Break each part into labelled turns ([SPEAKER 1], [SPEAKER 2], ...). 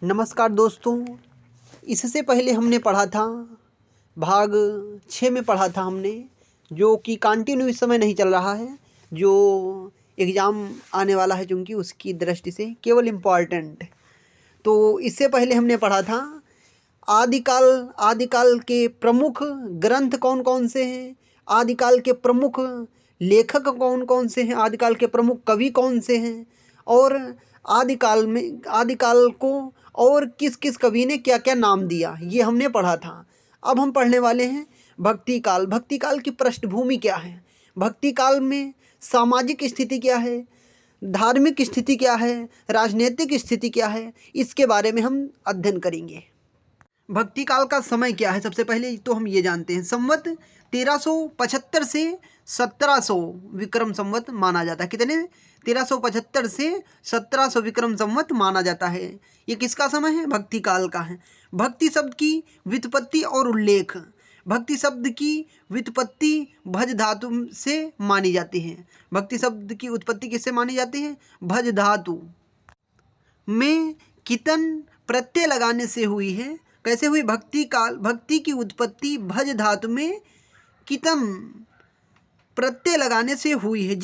[SPEAKER 1] नमस्कार दोस्तों। इससे पहले हमने पढ़ा था भाग 6 में पढ़ा था हमने, जो कि कंटिन्यू इस समय नहीं चल रहा है, जो एग्ज़ाम आने वाला है चूँकि उसकी दृष्टि से केवल इम्पॉर्टेंट। तो इससे पहले हमने पढ़ा था आदिकाल के प्रमुख ग्रंथ कौन कौन से हैं, आदिकाल के प्रमुख लेखक कौन कौन से हैं, आदिकाल के प्रमुख कवि कौन से हैं, और आदिकाल को और किस किस कवि ने क्या क्या नाम दिया, ये हमने पढ़ा था। अब हम पढ़ने वाले हैं भक्ति काल। भक्ति काल की पृष्ठभूमि क्या है, भक्ति काल में सामाजिक स्थिति क्या है, धार्मिक स्थिति क्या है, राजनीतिक स्थिति क्या है, इसके बारे में हम अध्ययन करेंगे। भक्ति काल का समय क्या है, सबसे पहले तो हम ये जानते हैं। संवत 1375 से 1700 विक्रम संवत माना जाता है। कितने? 1375 से 1700 विक्रम संवत माना जाता है। ये किसका समय है? भक्ति काल का है। भक्ति शब्द की व्युत्पत्ति और उल्लेख। भक्ति शब्द की व्युत्पत्ति भज धातु से मानी जाती है। भक्ति शब्द की उत्पत्ति किससे मानी जाती है? भज धातु में कितन प्रत्यय लगाने से हुई है। कैसे हुई? भक्ति की उत्पत्ति भज धातु में कितन प्रत्यय लगाने से हुई है,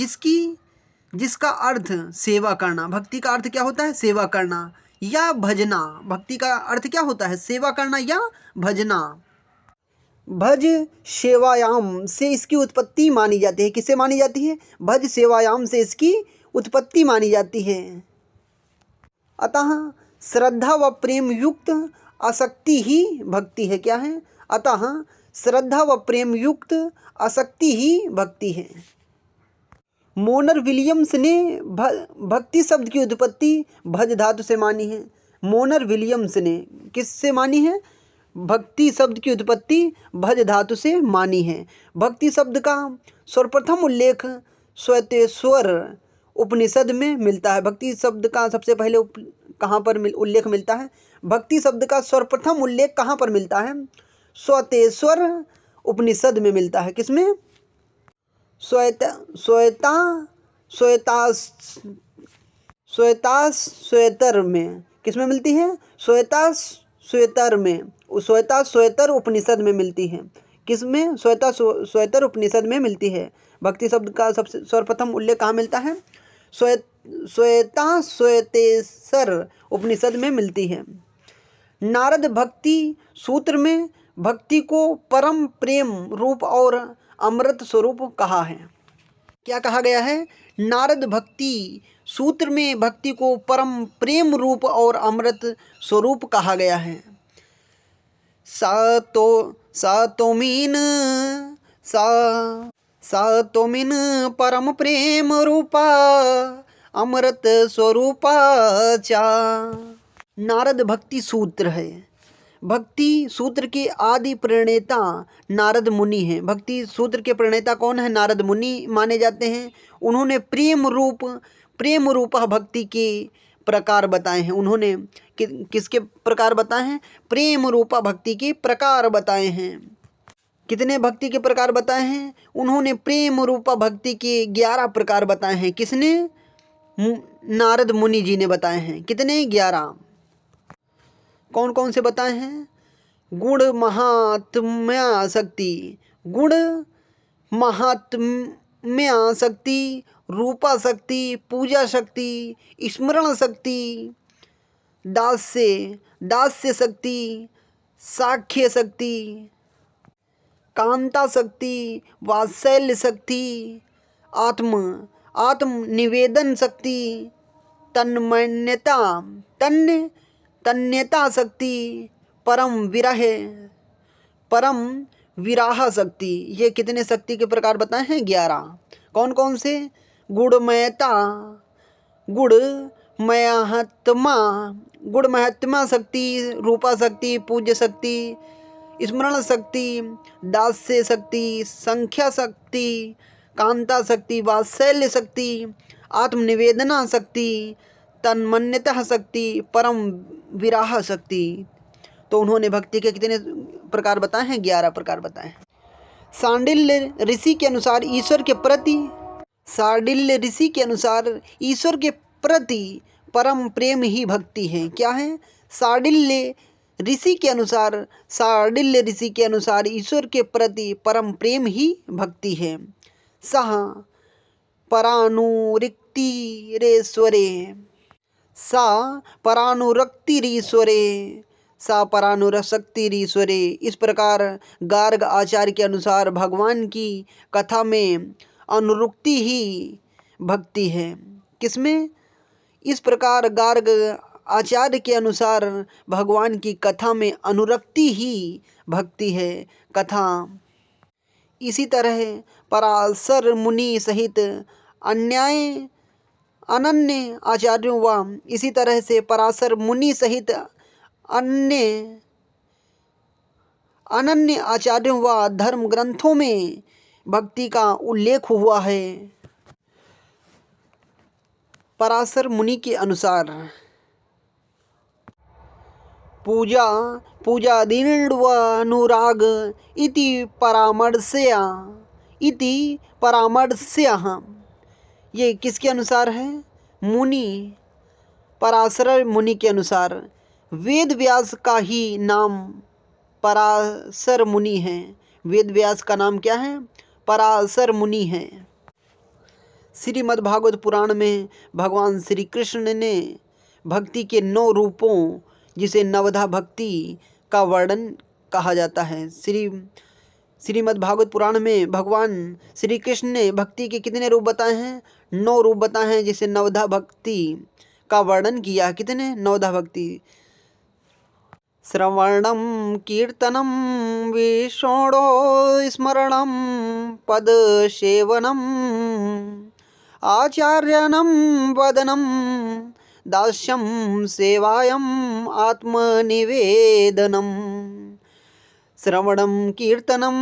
[SPEAKER 1] जिसका अर्थ सेवा करना। भक्ति का अर्थ क्या होता है? सेवा करना या भजना। भक्ति का अर्थ क्या होता है? सेवा करना या भजना। भज सेवायाम से इसकी उत्पत्ति मानी जाती है। किससे मानी जाती है? भज सेवायाम से इसकी उत्पत्ति मानी जाती है। अतः श्रद्धा व प्रेम युक्त आसक्ति ही भक्ति है। क्या है? अतः श्रद्धा व प्रेम युक्त आसक्ति ही भक्ति है। मोनर विलियम्स ने भक्ति शब्द की उत्पत्ति भज धातु से मानी है। मोनर विलियम्स ने किससे मानी है? भक्ति शब्द की उत्पत्ति भज धातु से मानी है। भक्ति शब्द का सर्वप्रथम उल्लेख श्वेतेश्वर उपनिषद में मिलता है। भक्ति शब्द का सबसे पहले कहाँ पर उल्लेख मिलता है? भक्ति शब्द का सर्वप्रथम उल्लेख कहाँ पर मिलता है? श्वेतेश्वर उपनिषद में मिलता है। किसमें? श्वेताश्वेतर में। किसमें मिलती है? श्वेताश्वेतर में। श्वेताश्वेतर उपनिषद में मिलती है। किसमें? श्वेताश्वेतर उपनिषद में मिलती है। भक्ति शब्द का सबसे सर्वप्रथम उल्लेख कहाँ मिलता है? श्वेतेश्वर उपनिषद में मिलती है। नारद भक्ति सूत्र में भक्ति को परम प्रेम रूप और अमृत स्वरूप कहा है। क्या कहा गया है? नारद भक्ति सूत्र में भक्ति को परम प्रेम रूप और अमृत स्वरूप कहा गया है। सातोमीन परम प्रेम रूपा अमृत स्वरूपा चा। नारद भक्ति सूत्र है। भक्ति सूत्र के आदि प्रणेता नारद मुनि हैं। भक्ति सूत्र के प्रणेता कौन है? नारद मुनि माने जाते हैं। उन्होंने प्रेम रूपा भक्ति के प्रकार बताए हैं। उन्होंने किसके प्रकार बताए हैं? प्रेम रूपा भक्ति के प्रकार बताए हैं। कितने भक्ति के प्रकार बताए हैं? उन्होंने प्रेम रूपा भक्ति के 11 प्रकार बताए हैं। किसने? नारद मुनि जी ने बताए हैं। कितने? 11। कौन कौन से बताए हैं? गुण महात्म्य शक्ति, गुण महात्म्य शक्ति, रूपा शक्ति, पूजा शक्ति, स्मरण शक्ति, दास्य शक्ति, साख्य शक्ति, कांता शक्ति, वात्सल्य शक्ति, आत्म निवेदन शक्ति, तन्यता शक्ति, परम विराह शक्ति। ये कितने शक्ति के प्रकार बताए हैं? 11। कौन कौन से? गुणमहत्मा शक्ति, रूपा शक्ति, पूज्य शक्ति, स्मरण शक्ति, दास्य शक्ति, संख्या शक्ति, कांता शक्ति, वात्सल्य शक्ति, आत्मनिवेदना शक्ति, तन्मन्यता शक्ति, परम विराह शक्ति। तो उन्होंने भक्ति के कितने प्रकार बताए हैं? 11 प्रकार बताए हैं। सांडिल्य ऋषि के अनुसार ईश्वर के प्रति परम प्रेम ही भक्ति है। क्या है? शांडिल्य ऋषि के अनुसार ईश्वर के प्रति परम प्रेम ही भक्ति है। सह परानुरक्तिरेश्वरे सा परानुरक्तिरीश्वरे सा परानुरक्तिरीश्वरे। इस प्रकार गार्ग आचार्य के अनुसार भगवान की कथा में अनुरक्ति ही भक्ति है। किसमें? इस प्रकार गार्ग आचार्य के अनुसार भगवान की कथा में अनुरक्ति ही भक्ति है। कथा इसी तरह पराशर मुनि सहित अनन्य आचार्यों व इसी तरह से पराशर मुनि सहित अन्य अनन्य आचार्यों व धर्म ग्रंथों में भक्ति का उल्लेख हुआ है। पराशर मुनि के अनुसार पूजादीन्वनुराग इति परामर्शयः। ये किसके अनुसार है? पराशर मुनि के अनुसार। वेद व्यास का ही नाम पराशर मुनि है। वेद व्यास का नाम क्या है? पराशर मुनि है। श्रीमद् भागवत पुराण में भगवान श्री कृष्ण ने भक्ति के 9 रूपों जिसे नवधा भक्ति का वर्णन कहा जाता है। श्रीमद् भागवत पुराण में भगवान श्री कृष्ण ने भक्ति के कितने रूप बताए हैं? 9 रूप बताए हैं जिसे नवधा भक्ति का वर्णन किया। कितने? नवधा भक्ति। श्रवणम कीर्तनम विष्णो स्मरणम पदसेवनम आचार्यनम वदनम दास्यम सेवायम आत्मनिवेदनम। श्रवणम कीर्तनम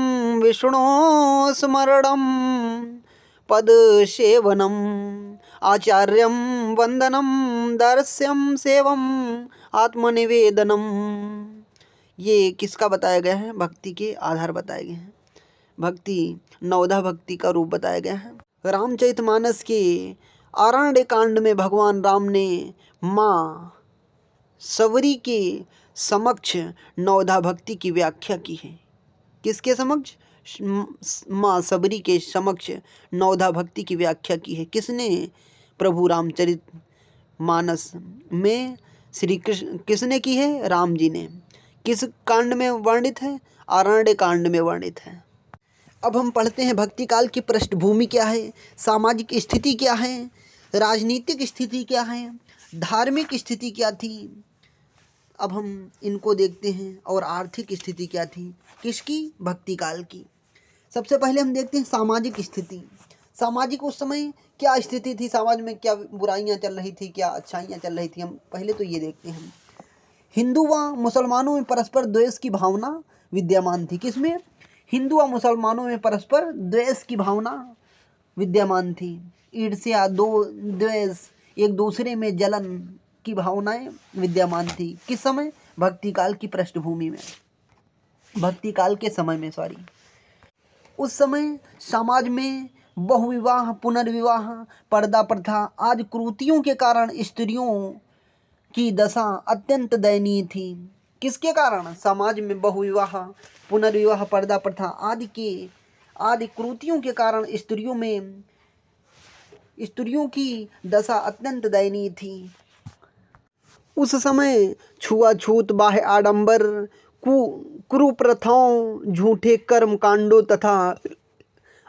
[SPEAKER 1] विष्णो स्मरणम पदसेवनम आचार्यम वंदनम दास्यम सेवम आत्मनिवेदनम। ये किसका बताया गया है? भक्ति के आधार बताए गए हैं। भक्ति नवधा भक्ति का रूप बताया गया है। रामचरितमानस के आरण्य कांड में भगवान राम ने माँ सबरी के समक्ष नवधा भक्ति की व्याख्या की है। किसके समक्ष? माँ सबरी के समक्ष नवधा भक्ति की व्याख्या की है। किसने? प्रभु रामचरितमानस में श्री कृष्ण। किसने की है? राम जी ने। किस कांड में वर्णित है? आरण्य कांड में वर्णित है। अब हम पढ़ते हैं भक्ति काल की पृष्ठभूमि क्या है, सामाजिक स्थिति क्या है, राजनीतिक स्थिति क्या है, धार्मिक स्थिति क्या थी। अब हम इनको देखते हैं। और आर्थिक स्थिति क्या थी किसकी? भक्ति काल की। सबसे पहले हम देखते हैं सामाजिक स्थिति। सामाजिक उस समय क्या स्थिति थी, समाज में क्या बुराइयां चल रही थी, क्या अच्छाइयां चल रही थी। हम पहले तो ये देखते हैं। हिंदू व मुसलमानों में परस्पर द्वेष की भावना विद्यमान थी। किसमें? हिंदू व मुसलमानों में परस्पर द्वेष की भावना विद्यमान थी। ईर्ष्या, द्वेष, एक दूसरे में जलन की भावनाएं विद्यमान थी। किस समय? भक्ति काल की पृष्ठभूमि में, भक्ति काल के समय में उस समय समाज में बहुविवाह, पुनर्विवाह, पर्दा प्रथा आदि कुरीतियों के कारण स्त्रियों की दशा अत्यंत दयनीय थी। किसके कारण? समाज में बहुविवाह, पुनर्विवाह, पर्दा प्रथा आदि कुरीतियों के कारण स्त्रियों की दशा अत्यंत दयनीय थी। उस समय छुआछूत, बाह्य आडंबर, कुप्रथाओं, झूठे कर्म कांडों तथा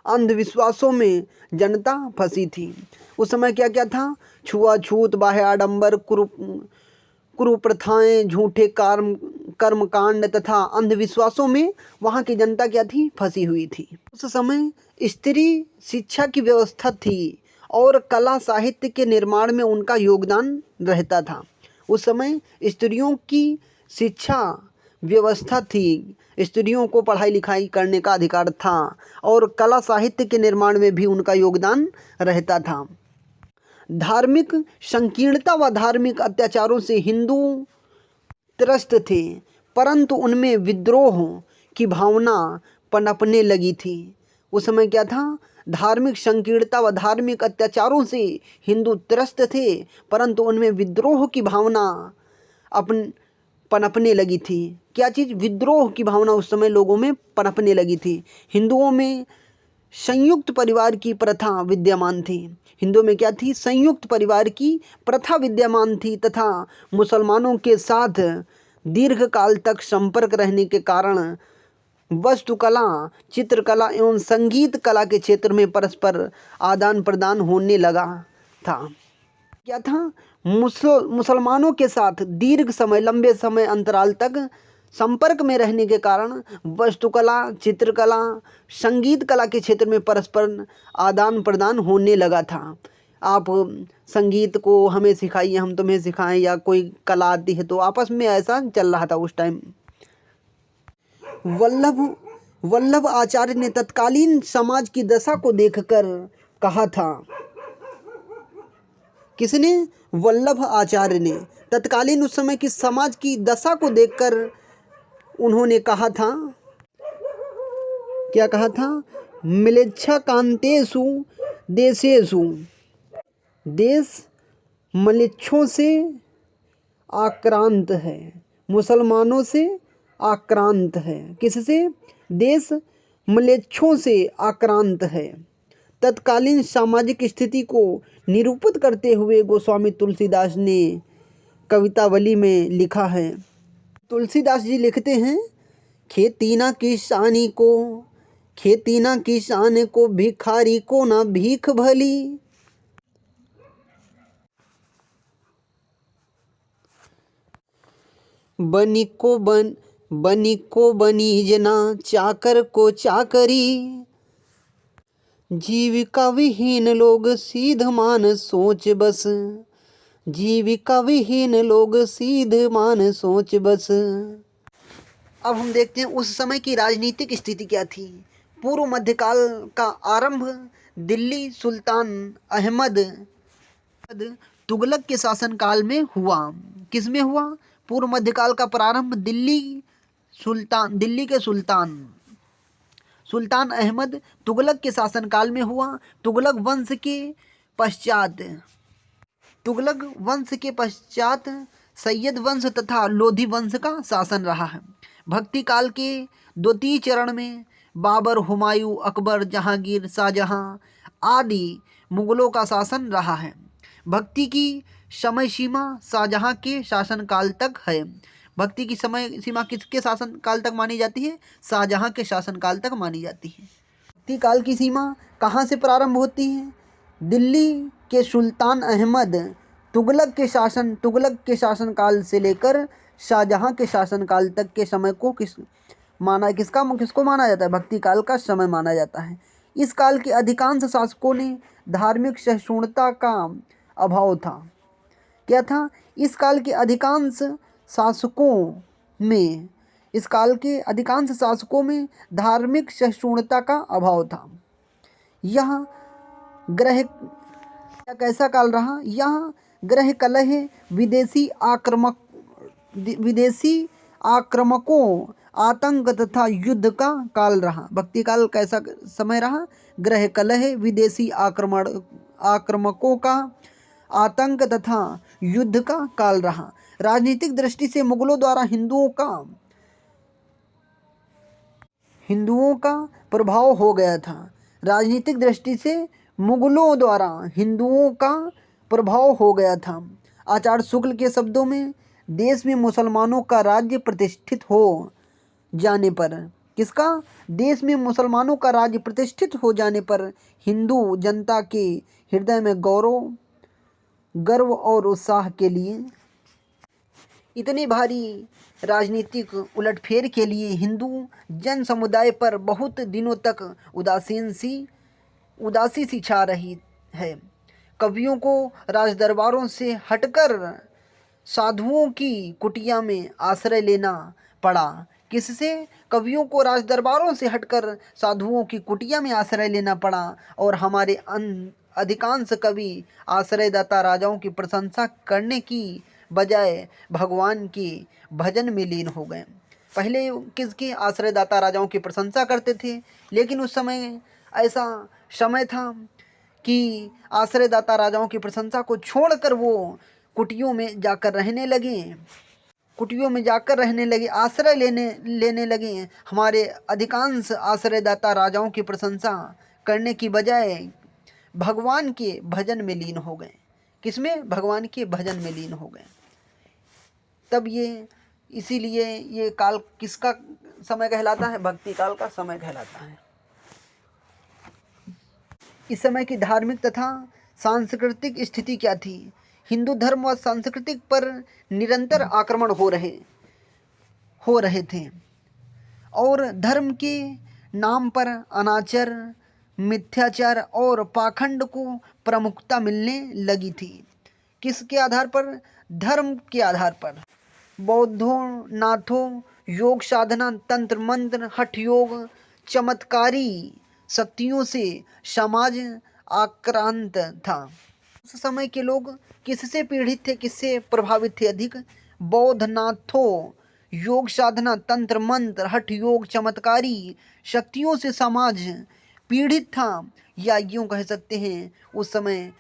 [SPEAKER 1] अंधविश्वासों में जनता फंसी थी। उस समय क्या क्या था? छुआछूत, बाह्य आडंबर, कुप्रथाएं, झूठे कर्मकांड तथा अंधविश्वासों में वहाँ की जनता क्या थी? फंसी हुई थी। उस समय स्त्री शिक्षा की व्यवस्था थी और कला साहित्य के निर्माण में उनका योगदान रहता था। उस समय स्त्रियों की शिक्षा व्यवस्था थी, स्त्रियों को पढ़ाई लिखाई करने का अधिकार था और कला साहित्य के निर्माण में भी उनका योगदान रहता था। धार्मिक संकीर्णता व धार्मिक अत्याचारों से हिंदू त्रस्त थे, परंतु उनमें विद्रोह की भावना पनपने लगी थी। उस समय क्या था, धार्मिक संकीर्णता व धार्मिक अत्याचारों से हिंदू त्रस्त थे, परंतु उनमें विद्रोह की भावना अपन पनपने लगी थी। क्या चीज़? विद्रोह की भावना उस समय लोगों में पनपने लगी थी। हिंदुओं में संयुक्त परिवार की प्रथा विद्यमान थी। हिंदुओं में क्या थी? संयुक्त परिवार की प्रथा विद्यमान थी तथा मुसलमानों के साथ दीर्घकाल तक संपर्क रहने के कारण वास्तुकला, चित्रकला एवं संगीत कला के क्षेत्र में परस्पर आदान प्रदान होने लगा था। क्या था? मुसलमानों के साथ दीर्घ समय, लंबे समय अंतराल तक संपर्क में रहने के कारण वास्तुकला, चित्रकला, संगीत कला के क्षेत्र में परस्पर आदान प्रदान होने लगा था। आप संगीत को हमें सिखाइए, हम तुम्हें सिखाएं, या कोई कला आती है तो आपस में ऐसा चल रहा था उस टाइम। वल्लभ आचार्य ने तत्कालीन समाज की दशा को देखकर कहा था। किसने? वल्लभ आचार्य ने तत्कालीन उस समय की समाज की दशा को देखकर उन्होंने कहा था। क्या कहा था? म्लेच्छाकांतेषु देशेषु, देश म्लेच्छों से आक्रांत है, मुसलमानों से आक्रांत है। किससे? देश म्लेच्छों से आक्रांत है। तत्कालीन सामाजिक स्थिति को निरूपित करते हुए गोस्वामी तुलसीदास ने कवितावली में लिखा है। तुलसीदास जी लिखते हैं, खेती ना किसानी को, खेती ना किसान को, भिखारी को ना भीख भली। बनी को बनीज ना, चाकर को चाकरी। जीविका विहीन लोग सीध मान सोच बस, जीविका विहीन लोग सीध मान सोच बस। अब हम देखते हैं उस समय की राजनीतिक स्थिति क्या थी। पूर्व मध्यकाल का आरंभ दिल्ली सुल्तान अहमद तुगलक के शासनकाल में हुआ। किस में हुआ? पूर्व मध्यकाल का प्रारंभ दिल्ली के सुल्तान अहमद तुगलक के शासनकाल में हुआ। तुगलक वंश के पश्चात सैयद वंश तथा लोधी वंश का शासन रहा है। भक्ति काल के द्वितीय चरण में बाबर, हुमायूं, अकबर, जहांगीर, शाहजहां आदि मुगलों का शासन रहा है। भक्ति की समय सीमा शाहजहां के शासनकाल तक है। भक्ति की समय सीमा किसके शासनकाल तक मानी जाती है? शाहजहां के शासनकाल तक मानी जाती है। भक्ति काल की सीमा कहाँ से प्रारंभ होती है? दिल्ली के सुल्तान अहमद तुगलक के शासनकाल से लेकर शाहजहां के शासनकाल तक के समय को किसको माना जाता है? भक्ति काल का समय माना जाता है। इस काल के अधिकांश शासकों ने धार्मिक सहिष्णुता का अभाव था। क्या था? इस काल के अधिकांश शासकों में धार्मिक सहिष्णुता का अभाव था। यह कैसा काल रहा? यह ग्रह कलह, विदेशी आक्रमकों, आतंक तथा युद्ध का काल रहा। भक्ति काल कैसा समय रहा? ग्रह कलह, विदेशी आक्रमकों का आतंक तथा युद्ध का काल रहा। राजनीतिक दृष्टि से मुगलों द्वारा हिंदुओं का प्रभाव हो गया था। राजनीतिक दृष्टि से मुगलों द्वारा हिंदुओं का प्रभाव हो गया था। आचार्य शुक्ल के शब्दों में, देश में मुसलमानों का राज्य प्रतिष्ठित हो जाने पर, किसका? देश में मुसलमानों का राज्य प्रतिष्ठित हो जाने पर हिंदू जनता के हृदय में गर्व और उत्साह के लिए, इतने भारी राजनीतिक उलटफेर के लिए हिंदू जन समुदाय पर बहुत दिनों तक उदासी सी छा रही है। कवियों को राजदरबारों से हटकर साधुओं की कुटिया में आश्रय लेना पड़ा। किससे? कवियों को राजदरबारों से हटकर साधुओं की कुटिया में आश्रय लेना पड़ा। और हमारे अधिकांश कवि आश्रयदाता राजाओं की प्रशंसा करने की बजाय भगवान के भजन में लीन हो गए। पहले किसकी? आश्रयदाता राजाओं की प्रशंसा करते थे, लेकिन उस समय ऐसा समय था कि आश्रयदाता राजाओं की प्रशंसा को छोड़कर वो कुटियों में जाकर रहने लगे, आश्रय लेने लगे। हमारे अधिकांश आश्रयदाता राजाओं की प्रशंसा करने की बजाय भगवान के भजन में लीन हो गए। किसमें? भगवान के भजन में लीन हो गए। तब ये इसीलिए ये काल किसका समय कहलाता है? भक्ति काल का समय कहलाता है। इस समय की धार्मिक तथा सांस्कृतिक स्थिति क्या थी? हिंदू धर्म व सांस्कृतिक पर निरंतर आक्रमण हो रहे थे और धर्म के नाम पर अनाचार, मिथ्याचार और पाखंड को प्रमुखता मिलने लगी थी। किसके आधार पर? धर्म के आधार पर। बौद्धों, नाथों, योग साधना, तंत्र मंत्र, हठ योग, चमत्कारी शक्तियों से समाज आक्रांत था। उस समय के लोग किससे पीड़ित थे, किससे प्रभावित थे अधिक? बौद्ध, नाथों, योग साधना, तंत्र मंत्र, हठ योग, चमत्कारी शक्तियों से समाज पीड़ित था, या यूँ कह सकते हैं उस समय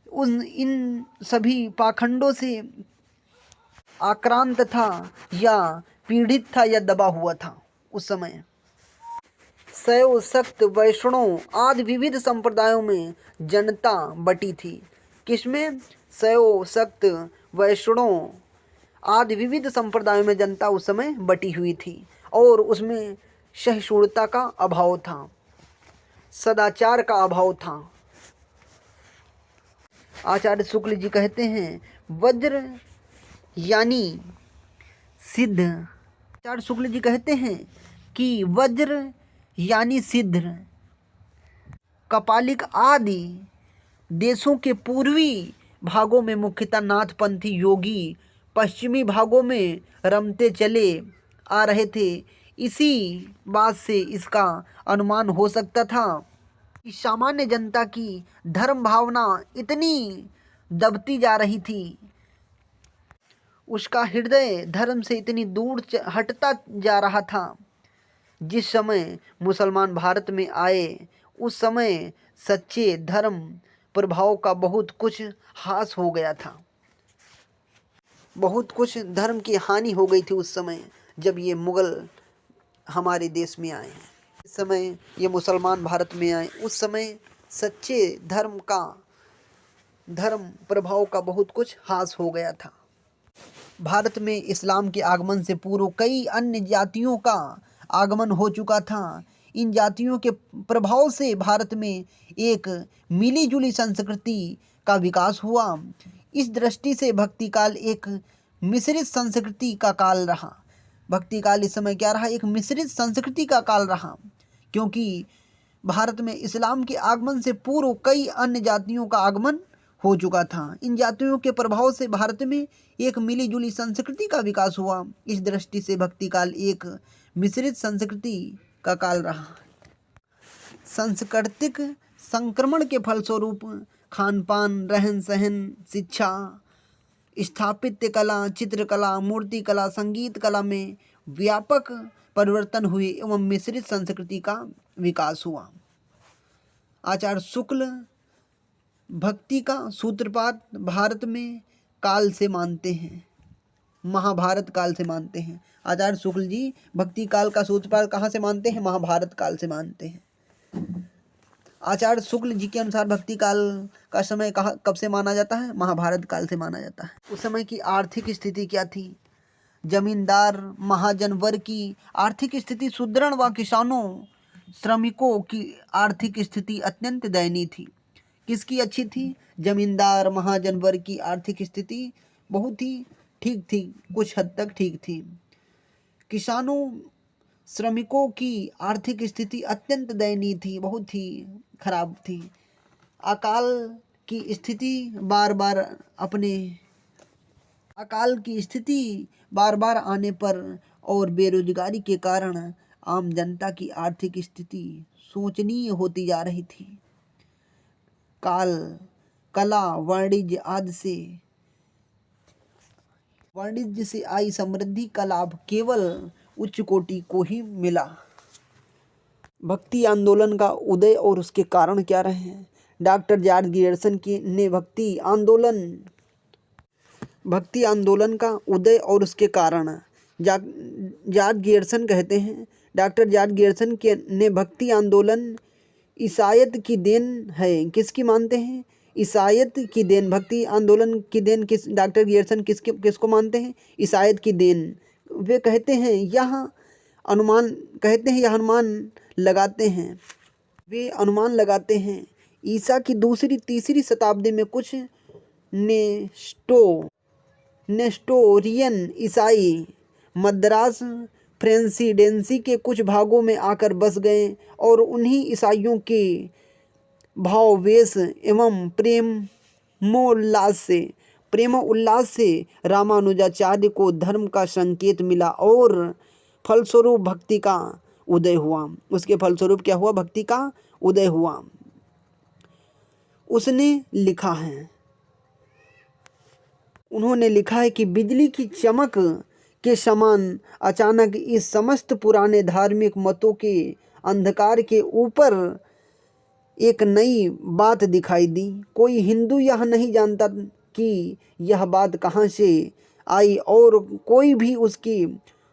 [SPEAKER 1] इन सभी पाखंडों से आक्रांत था, या पीड़ित था, या दबा हुआ था। उस समय शैव, शक्त, वैष्णव आदि विविध संप्रदायों में जनता बटी थी। किसमें? शैव, शक्त, वैष्णव आदि विविध संप्रदायों में जनता उस समय बटी हुई थी और उसमें सहिष्णुता का अभाव था, सदाचार का अभाव था। आचार्य शुक्ल जी कहते हैं वज्र यानी सिद्ध। आचार्य शुक्ल जी कहते हैं कि वज्र यानी सिद्ध कपालिक आदि देशों के पूर्वी भागों में मुख्यतः नाथपंथी योगी पश्चिमी भागों में रमते चले आ रहे थे। इसी बात से इसका अनुमान हो सकता था कि सामान्य जनता की धर्म भावना इतनी दबती जा रही थी, उसका हृदय धर्म से इतनी दूर हटता जा रहा था। जिस समय मुसलमान भारत में आए उस समय सच्चे धर्म प्रभाव का बहुत कुछ ह्रास हो गया था, बहुत कुछ धर्म की हानि हो गई थी उस समय जब ये मुग़ल हमारे देश में आए। इस समय ये मुसलमान भारत में आए, उस समय सच्चे धर्म प्रभाव का बहुत कुछ ह्रास हो गया था। भारत में इस्लाम के आगमन से पूर्व कई अन्य जातियों का आगमन हो चुका था। इन जातियों के प्रभाव से भारत में एक मिली जुली संस्कृति का विकास हुआ। इस दृष्टि से भक्ति काल एक मिश्रित संस्कृति का काल रहा। भक्ति काल इस समय क्या रहा? एक मिश्रित संस्कृति का काल रहा, क्योंकि भारत में इस्लाम के आगमन से पूर्व कई अन्य जातियों का आगमन हो चुका था। इन जातियों के प्रभाव से भारत में एक मिली जुली संस्कृति का विकास हुआ। इस दृष्टि से भक्ति काल एक मिश्रित संस्कृति का काल रहा। सांस्कृतिक संक्रमण के फलस्वरूप खान पान, रहन सहन, शिक्षा, स्थापत्य कला, चित्रकला, मूर्ति कला, संगीत कला में व्यापक परिवर्तन हुए एवं मिश्रित संस्कृति का विकास हुआ। आचार्य शुक्ल भक्ति का सूत्रपात भारत में काल से मानते हैं, महाभारत काल से मानते हैं। आचार्य शुक्ल जी भक्ति काल का सूत्रपात कहाँ से मानते हैं? महाभारत काल से मानते हैं। आचार्य शुक्ल जी के अनुसार भक्ति काल का समय कब से माना जाता है? महाभारत काल से माना जाता है। उस समय की आर्थिक स्थिति क्या थी? जमींदार महाजन वर्ग की आर्थिक स्थिति सुदृढ़ व किसानों श्रमिकों की आर्थिक स्थिति अत्यंत दयनीय थी। किसकी अच्छी थी? जमींदार महाजन वर्ग की आर्थिक स्थिति बहुत ही ठीक थी, कुछ हद तक ठीक थी। किसानों श्रमिकों की आर्थिक स्थिति अत्यंत दयनीय थी, बहुत ही खराब थी। अकाल की स्थिति बार बार आने पर और बेरोजगारी के कारण आम जनता की आर्थिक स्थिति शोचनीय होती जा रही थी। काल कला वाणिज्य से आई समृद्धि का लाभ केवल उच्च कोटि को ही मिला। भक्ति आंदोलन का उदय और उसके कारण क्या रहे हैं? डॉक्टर जॉर्ज गियर्सन ने भक्ति आंदोलन का उदय और उसके कारण जॉर्ज गियर्सन कहते हैं, डॉक्टर जॉर्ज गियर्सन ने भक्ति आंदोलन ईसाइत की देन है। किसकी मानते हैं? ईसाइत की देन। भक्ति आंदोलन की देन डॉक्टर गियर्सन किसको मानते हैं? ईसाइत की देन। वे कहते हैं यह अनुमान लगाते हैं ईसा की दूसरी तीसरी शताब्दी में कुछ नेस्टोरियन ईसाई मद्रास प्रेसिडेंसी के कुछ भागों में आकर बस गए और उन्हीं ईसाइयों के भावावेश एवं प्रेमोल्लास से रामानुजाचार्य को धर्म का संकेत मिला और फलस्वरूप भक्ति का उदय हुआ। उसके फलस्वरूप क्या हुआ? भक्ति का उदय हुआ। उन्होंने लिखा है कि बिजली की चमक के समान अचानक इस समस्त पुराने धार्मिक मतों के अंधकार के ऊपर एक नई बात दिखाई दी। कोई हिंदू यह नहीं जानता कि यह बात कहाँ से आई और कोई भी उसकी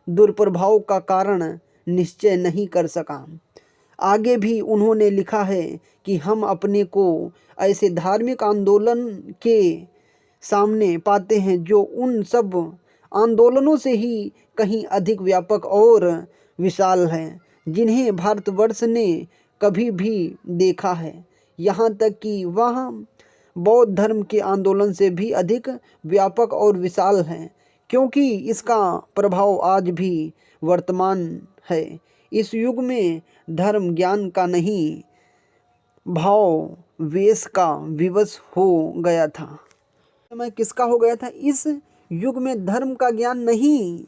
[SPEAKER 1] दुष्प्रभाव का कारण निश्चय नहीं कर सका। आगे भी उन्होंने लिखा है कि हम अपने को ऐसे धार्मिक आंदोलन के सामने पाते हैं जो उन सब आंदोलनों से ही कहीं अधिक व्यापक और विशाल हैं जिन्हें भारतवर्ष ने कभी भी देखा है। यहाँ तक कि वह बौद्ध धर्म के आंदोलन से भी अधिक व्यापक और विशाल है, क्योंकि इसका प्रभाव आज भी वर्तमान है। इस युग में धर्म ज्ञान का नहीं, भाव वेश का विवश हो गया था। समय किसका हो गया था? इस युग में धर्म का ज्ञान नहीं,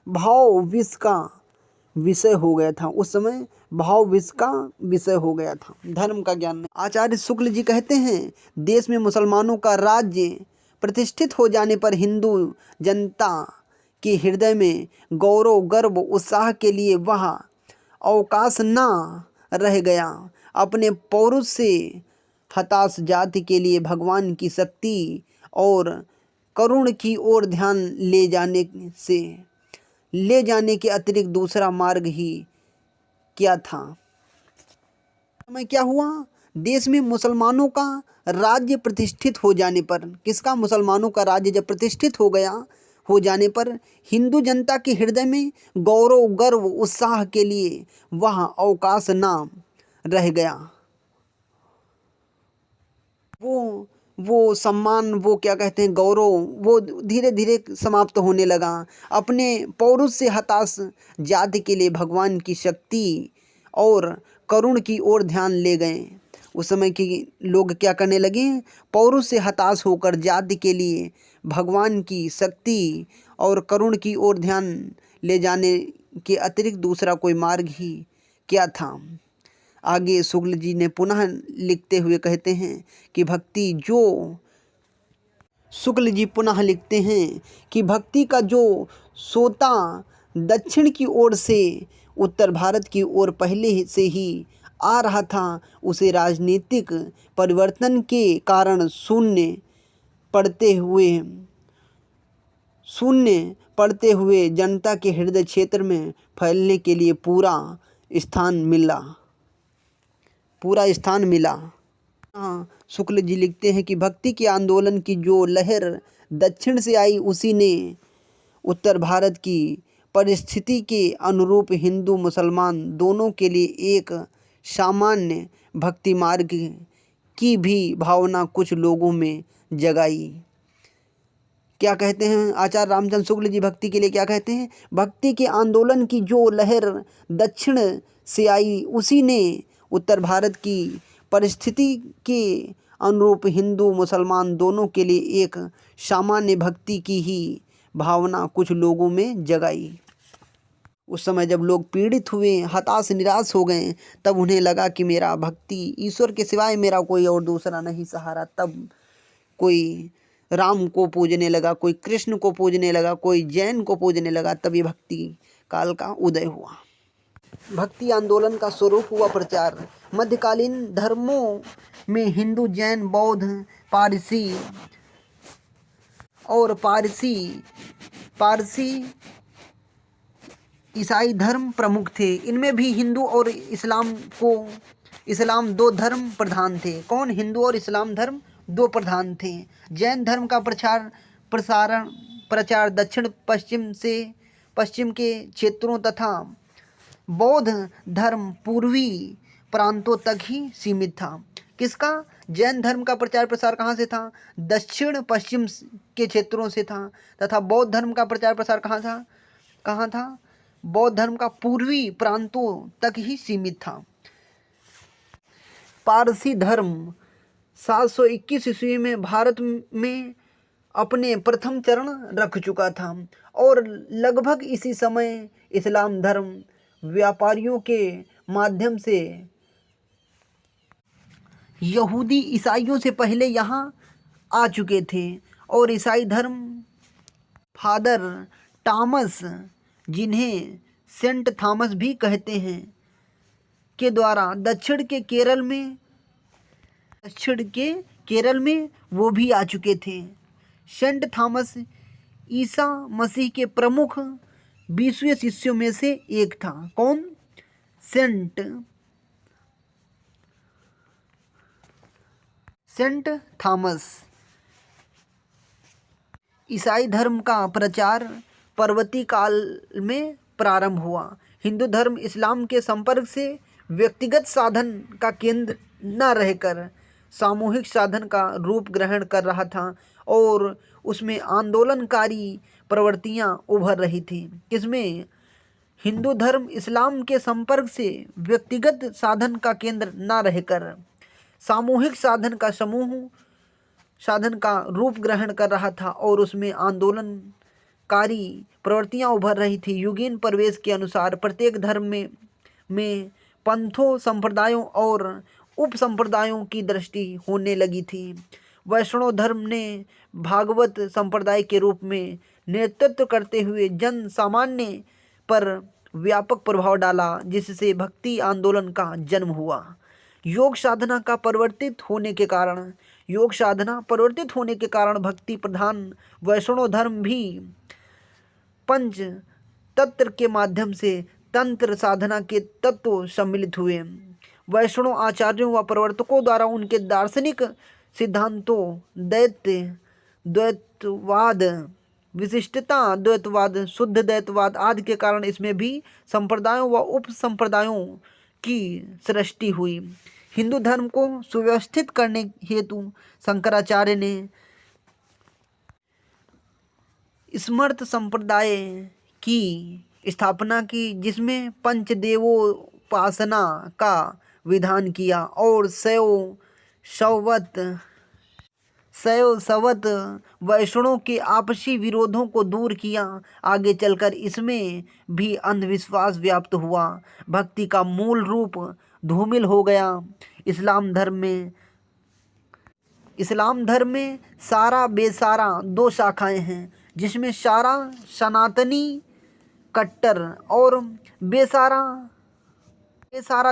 [SPEAKER 1] भाव विष का विषय हो गया था। उस समय भाव विष का विषय हो गया था, धर्म का ज्ञान नहीं। आचार्य शुक्ल जी कहते हैं, देश में मुसलमानों का राज्य प्रतिष्ठित हो जाने पर हिंदू जनता के हृदय में गौरव, गर्व, उत्साह के लिए वह अवकाश न रह गया। अपने पौरुष से हताश जाति के लिए भगवान की शक्ति और करुण की ओर ध्यान ले जाने के अतिरिक्त दूसरा मार्ग ही क्या था? समय क्या हुआ? देश में मुसलमानों का राज्य प्रतिष्ठित हो जाने पर, किसका? मुसलमानों का राज्य जब प्रतिष्ठित हो जाने पर हिंदू जनता के हृदय में गौरव, गर्व, उत्साह के लिए वह अवकाश न रह गया। वो सम्मान, वो क्या कहते हैं, गौरव, वो धीरे धीरे समाप्त होने लगा। अपने पौरुष से हताश जाति के लिए भगवान की शक्ति और करुण की ओर ध्यान ले गए। उस समय के लोग क्या करने लगे? पौरुष से हताश होकर जाति के लिए भगवान की शक्ति और करुण की ओर ध्यान ले जाने के अतिरिक्त दूसरा कोई मार्ग ही क्या था? आगे शुक्ल जी ने पुनः लिखते हुए कहते हैं कि भक्ति का जो सोता दक्षिण की ओर से उत्तर भारत की ओर पहले से ही आ रहा था, उसे राजनीतिक परिवर्तन के कारण शून्य पड़ते हुए जनता के हृदय क्षेत्र में फैलने के लिए पूरा स्थान मिला। शुक्ल जी लिखते हैं कि भक्ति के आंदोलन की जो लहर दक्षिण से आई, उसी ने उत्तर भारत की परिस्थिति के अनुरूप हिंदू मुसलमान दोनों के लिए एक सामान्य भक्ति मार्ग की भी भावना कुछ लोगों में जगाई। क्या कहते हैं आचार्य रामचंद्र शुक्ल जी भक्ति के लिए? क्या कहते हैं? भक्ति के आंदोलन की जो लहर दक्षिण से आई, उसी ने उत्तर भारत की परिस्थिति के अनुरूप हिंदू मुसलमान दोनों के लिए एक सामान्य भक्ति की ही भावना कुछ लोगों में जगाई। उस समय जब लोग पीड़ित हुए, हताश, निराश हो गए, तब उन्हें लगा कि मेरा भक्ति, ईश्वर के सिवाय मेरा कोई और दूसरा नहीं सहारा। तब कोई राम को पूजने लगा, कोई कृष्ण को पूजने लगा, कोई जैन को पूजने लगा। तब ये भक्ति काल का उदय हुआ। भक्ति आंदोलन का स्वरूप हुआ प्रचार। मध्यकालीन धर्मों में हिंदू, जैन, बौद्ध, और पारसी ईसाई धर्म प्रमुख थे। इनमें भी हिंदू और इस्लाम दो धर्म प्रधान थे। कौन? हिंदू और इस्लाम धर्म दो प्रधान थे। जैन धर्म का प्रचार दक्षिण पश्चिम के क्षेत्रों तथा बौद्ध धर्म पूर्वी प्रांतों तक ही सीमित था। किसका? जैन धर्म का प्रचार प्रसार कहाँ से था? दक्षिण पश्चिम के क्षेत्रों से था। तथा बौद्ध धर्म का प्रचार प्रसार कहाँ था? बौद्ध धर्म का पूर्वी प्रांतों तक ही सीमित था। पारसी धर्म 721 ईस्वी में भारत में अपने प्रथम चरण रख चुका था और लगभग इसी समय इस्लाम धर्म व्यापारियों के माध्यम से यहूदी ईसाइयों से पहले यहाँ आ चुके थे और ईसाई धर्म फादर टॉमस, जिन्हें सेंट थॉमस भी कहते हैं, के द्वारा दक्षिण के केरल में वो भी आ चुके थे। सेंट थॉमस ईसा मसीह के प्रमुख 20वें शिष्यों में से एक था। कौन? Saint Thomas. ईसाई धर्म का प्रचार परवर्ती काल में प्रारंभ हुआ। हिंदू धर्म इस्लाम के संपर्क से व्यक्तिगत साधन का केंद्र न रहकर सामूहिक साधन का रूप ग्रहण कर रहा था और उसमें आंदोलनकारी प्रवृत्तियां उभर रही थी। किसमें? हिंदू धर्म इस्लाम के संपर्क से व्यक्तिगत साधन का केंद्र न रहकर सामूहिक साधन का रूप ग्रहण कर रहा था और उसमें आंदोलनकारी प्रवृत्तियां उभर रही थी। युगीन प्रवेश के अनुसार प्रत्येक धर्म में पंथों, संप्रदायों और उप संप्रदायों की दृष्टि होने लगी थी। वैष्णव धर्म ने भागवत संप्रदाय के रूप में नेतृत्व करते हुए जन सामान्य पर व्यापक प्रभाव डाला, जिससे भक्ति आंदोलन का जन्म हुआ। योग साधना परिवर्तित होने के कारण भक्ति प्रधान वैष्णव धर्म भी पंच तंत्र के माध्यम से तंत्र साधना के तत्व सम्मिलित हुए। वैष्णव आचार्यों व प्रवर्तकों द्वारा उनके दार्शनिक सिद्धांतों द्वैतवाद, विशिष्टता द्वैतवाद, शुद्ध द्वैतवाद आदि के कारण इसमें भी संप्रदायों व उप संप्रदायों की सृष्टि हुई। हिंदू धर्म को सुव्यवस्थित करने हेतु शंकराचार्य ने स्मृत संप्रदाय की स्थापना की, जिसमें पंचदेवोपासना का विधान किया और शैव सवत वैष्णव के आपसी विरोधों को दूर किया। आगे चलकर इसमें भी अंधविश्वास व्याप्त हुआ। भक्ति का मूल रूप धूमिल हो गया। इस्लाम धर्म में सारा बेसारा दो शाखाएं हैं, जिसमें सारा सनातनी कट्टर और बेसारा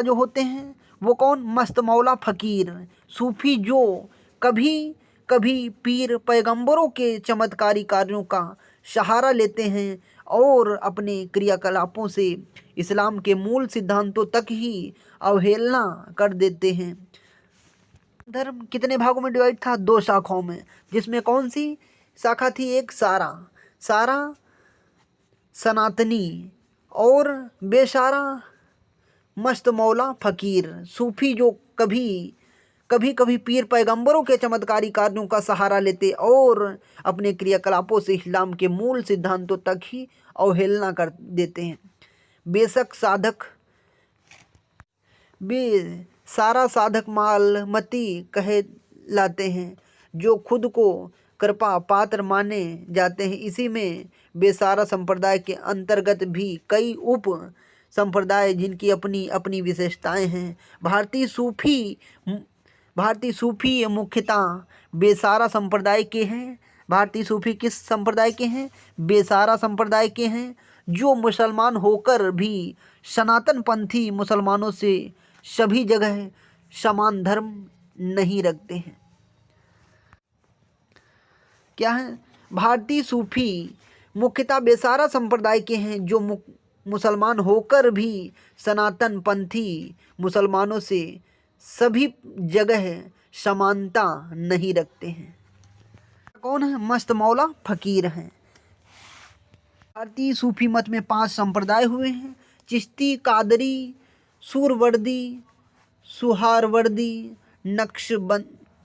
[SPEAKER 1] जो होते हैं वो कौन? मस्त मौला फकीर सूफी, जो कभी कभी पीर पैगंबरों के चमत्कारी कार्यों का सहारा लेते हैं और अपने क्रियाकलापों से इस्लाम के मूल सिद्धांतों तक ही अवहेलना कर देते हैं। धर्म कितने भागों में डिवाइड था? दो शाखाओं में, जिसमें कौन सी शाखा थी? एक सारा सनातनी और बेसारा मस्त मौला फकीर सूफी, जो कभी कभी पीर पैगंबरों के चमत्कारी कार्यों का सहारा लेते और अपने क्रियाकलापों से इस्लाम के मूल सिद्धांतों तक ही अवहेलना कर देते हैं। सारा साधक मालमती कहलाते हैं, जो खुद को कृपा पात्र माने जाते हैं। इसी में बेसारा संप्रदाय के अंतर्गत भी कई उप संप्रदाय जिनकी अपनी अपनी विशेषताएं हैं। भारतीय सूफी मुख्यतः बेसारा संप्रदाय के हैं। भारतीय सूफी किस संप्रदाय के हैं? बेसारा संप्रदाय के हैं, जो मुसलमान होकर भी सनातन पंथी मुसलमानों से सभी जगह समान धर्म नहीं रखते हैं। क्या है? भारतीय सूफी मुख्यतः बेसारा संप्रदाय के हैं जो मुसलमान होकर भी सनातन पंथी मुसलमानों से सभी जगह समानता नहीं रखते हैं। कौन है? मस्त मौला फकीर हैं। भारतीय सूफी मत में 5 संप्रदाय हुए हैं: चिश्ती, कादरी, सूरवर्दी, सुहारवर्दी,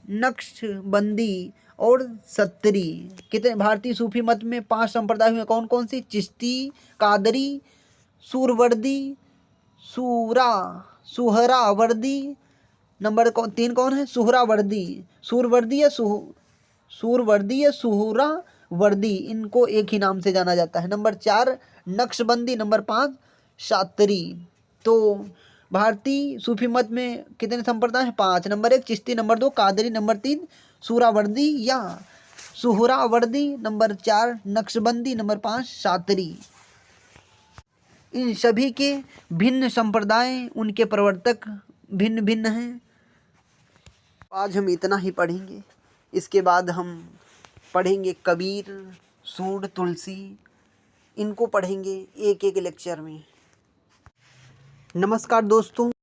[SPEAKER 1] नक्शबंदी और सत्तरी। कितने भारतीय सूफी मत में 5 संप्रदाय हुए? कौन कौन से? चिश्ती, कादरी, सूरवर्दी, सुहरावर्दी। नंबर 3 कौन है? सुहरावर्दी। सूरवर्दी या सुहरावर्दी, इनको एक ही नाम से जाना जाता है। नंबर 4 नक्शबंदी। नंबर 5 शात्री। तो भारतीय सूफी मत में कितने संप्रदाय हैं? 5। Number 1 Chishti, number 2 Qadri, number 3 सूरावर्दी या सुहरावर्दी, नंबर 4 नक्शबंदी, नंबर 5 शात्री। इन सभी के भिन्न संप्रदाय, उनके प्रवर्तक भिन्न भिन्न हैं। आज हम इतना ही पढ़ेंगे। इसके बाद हम पढ़ेंगे कबीर, सूढ़, तुलसी। इनको पढ़ेंगे एक एक लेक्चर में। नमस्कार दोस्तों।